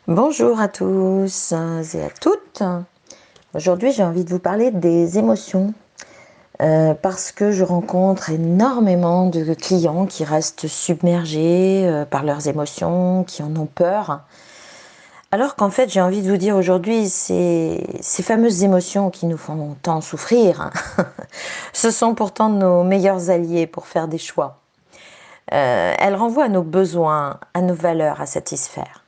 Bonjour à tous et à toutes. Aujourd'hui, j'ai envie de vous parler des émotions parce que je rencontre énormément de clients qui restent submergés par leurs émotions, qui en ont peur. Alors qu'en fait, j'ai envie de vous dire aujourd'hui, ces fameuses émotions qui nous font tant souffrir, ce sont pourtant nos meilleurs alliés pour faire des choix. Elle renvoie à nos besoins, à nos valeurs à satisfaire.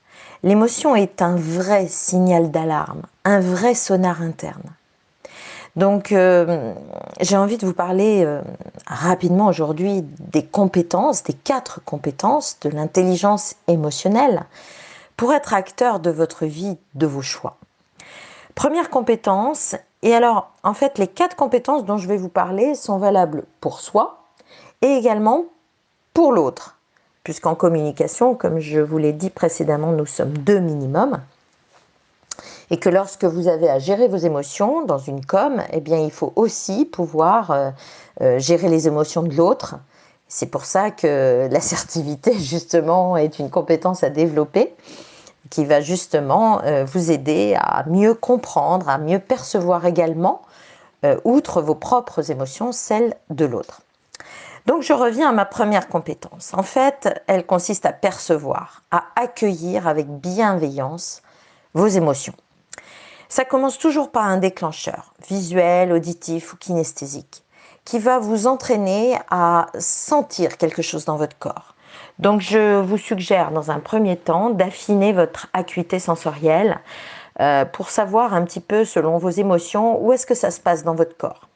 L'émotion est un vrai signal d'alarme, un vrai sonar interne. Donc, j'ai envie de vous parler rapidement aujourd'hui des compétences, des 4 compétences de l'intelligence émotionnelle pour être acteur de votre vie, de vos choix. Première compétence, et alors en fait les 4 compétences dont je vais vous parler sont valables pour soi et également pour l'autre, puisqu'en communication, comme je vous l'ai dit précédemment, nous sommes 2 minimum, et que lorsque vous avez à gérer vos émotions dans une com, eh bien, il faut aussi pouvoir gérer les émotions de l'autre. C'est pour ça que l'assertivité, justement, est une compétence à développer, qui va justement vous aider à mieux comprendre, à mieux percevoir également, outre vos propres émotions, celles de l'autre. Donc je reviens à ma première compétence. En fait, elle consiste à percevoir, à accueillir avec bienveillance vos émotions. Ça commence toujours par un déclencheur, visuel, auditif ou kinesthésique, qui va vous entraîner à sentir quelque chose dans votre corps. Donc je vous suggère dans un premier temps d'affiner votre acuité sensorielle pour savoir un petit peu selon vos émotions où est-ce que ça se passe dans votre corps.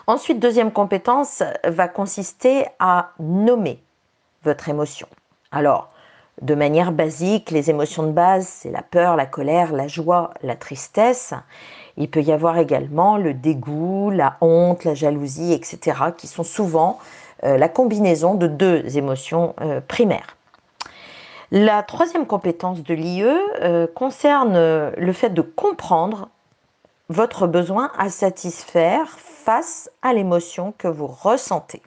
Ensuite, deuxième compétence va consister à nommer votre émotion. Alors, de manière basique, les émotions de base, c'est la peur, la colère, la joie, la tristesse. Il peut y avoir également le dégoût, la honte, la jalousie, etc., qui sont souvent la combinaison de 2 émotions primaires. La troisième compétence de l'IE concerne le fait de comprendre votre besoin à satisfaire face à l'émotion que vous ressentez.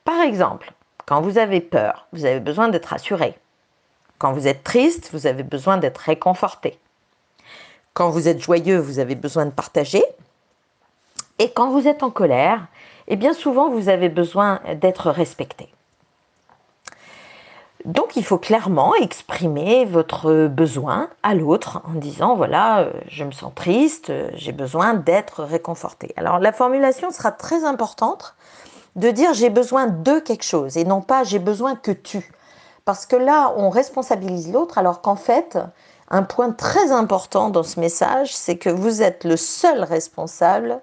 Par exemple, quand vous avez peur, vous avez besoin d'être rassuré. Quand vous êtes triste, vous avez besoin d'être réconforté. Quand vous êtes joyeux, vous avez besoin de partager. Et quand vous êtes en colère, eh bien souvent vous avez besoin d'être respecté. Donc il faut clairement exprimer votre besoin à l'autre en disant voilà, je me sens triste, j'ai besoin d'être réconforté. Alors la formulation sera très importante de dire j'ai besoin de quelque chose et non pas j'ai besoin que tu. Parce que là, on responsabilise l'autre alors qu'en fait, un point très important dans ce message, c'est que vous êtes le seul responsable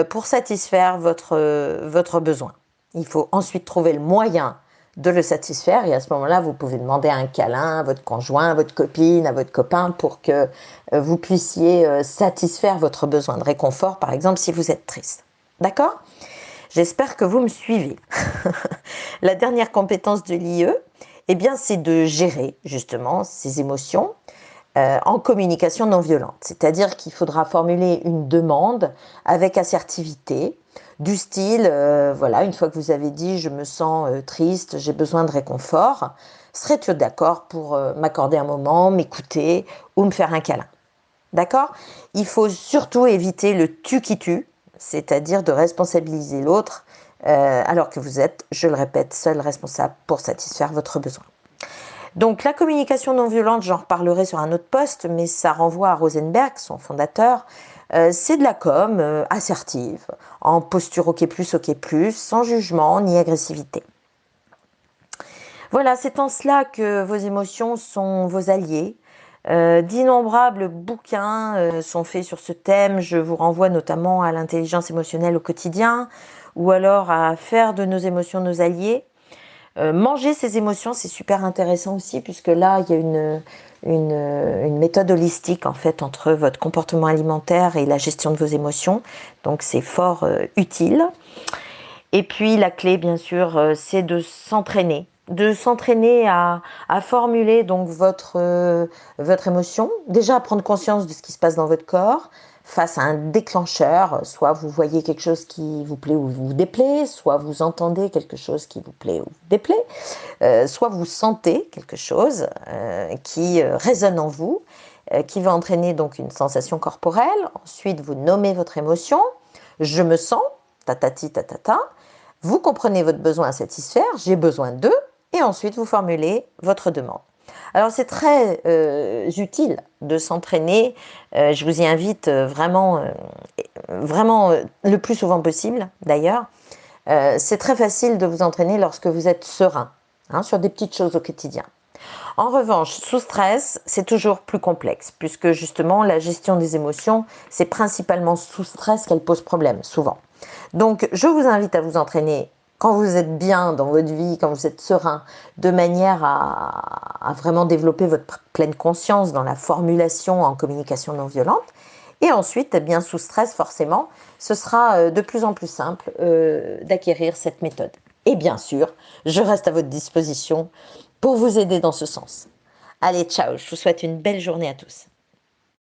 pour satisfaire votre besoin. Il faut ensuite trouver le moyen de le satisfaire et à ce moment-là, vous pouvez demander un câlin à votre conjoint, à votre copine, à votre copain pour que vous puissiez satisfaire votre besoin de réconfort, par exemple, si vous êtes triste. D'accord ? J'espère que vous me suivez. La dernière compétence de l'IE, eh bien, c'est de gérer justement ces émotions en communication non violente. C'est-à-dire qu'il faudra formuler une demande avec assertivité, du style, voilà, une fois que vous avez dit je me sens triste, j'ai besoin de réconfort, serais-tu d'accord pour m'accorder un moment, m'écouter ou me faire un câlin? D'accord? Il faut surtout éviter le tu qui tue, c'est-à-dire de responsabiliser l'autre alors que vous êtes, je le répète, seul responsable pour satisfaire votre besoin. Donc la communication non violente, j'en reparlerai sur un autre post, mais ça renvoie à Rosenberg, son fondateur. C'est de la com assertive, en posture OK+, sans jugement ni agressivité. Voilà, c'est en cela que vos émotions sont vos alliés. D'innombrables bouquins sont faits sur ce thème. Je vous renvoie notamment à l'intelligence émotionnelle au quotidien ou alors à faire de nos émotions nos alliés. Manger ses émotions, c'est super intéressant aussi puisque là, il y a une méthode holistique en fait entre votre comportement alimentaire et la gestion de vos émotions. Donc c'est fort utile. Et puis la clé, bien sûr, c'est de s'entraîner. De s'entraîner à formuler donc votre émotion. Déjà à prendre conscience de ce qui se passe dans votre corps. face à un déclencheur, soit vous voyez quelque chose qui vous plaît ou vous déplaît, soit vous entendez quelque chose qui vous plaît ou vous déplaît, soit vous sentez quelque chose qui résonne en vous, qui va entraîner donc une sensation corporelle. Ensuite, vous nommez votre émotion. Je me sens, tatati tatata. Vous comprenez votre besoin à satisfaire, j'ai besoin d'eux, et ensuite vous formulez votre demande. Alors c'est très utile de s'entraîner, je vous y invite vraiment, le plus souvent possible d'ailleurs. C'est très facile de vous entraîner lorsque vous êtes serein, sur des petites choses au quotidien. En revanche, sous stress, c'est toujours plus complexe, puisque justement la gestion des émotions, c'est principalement sous stress qu'elle pose problème, souvent. Donc je vous invite à vous entraîner quand vous êtes bien dans votre vie, quand vous êtes serein, de manière à vraiment développer votre pleine conscience dans la formulation en communication non violente. Et ensuite, eh bien sous stress, forcément, ce sera de plus en plus simple d'acquérir cette méthode. Et bien sûr, je reste à votre disposition pour vous aider dans ce sens. Allez, ciao, je vous souhaite une belle journée à tous.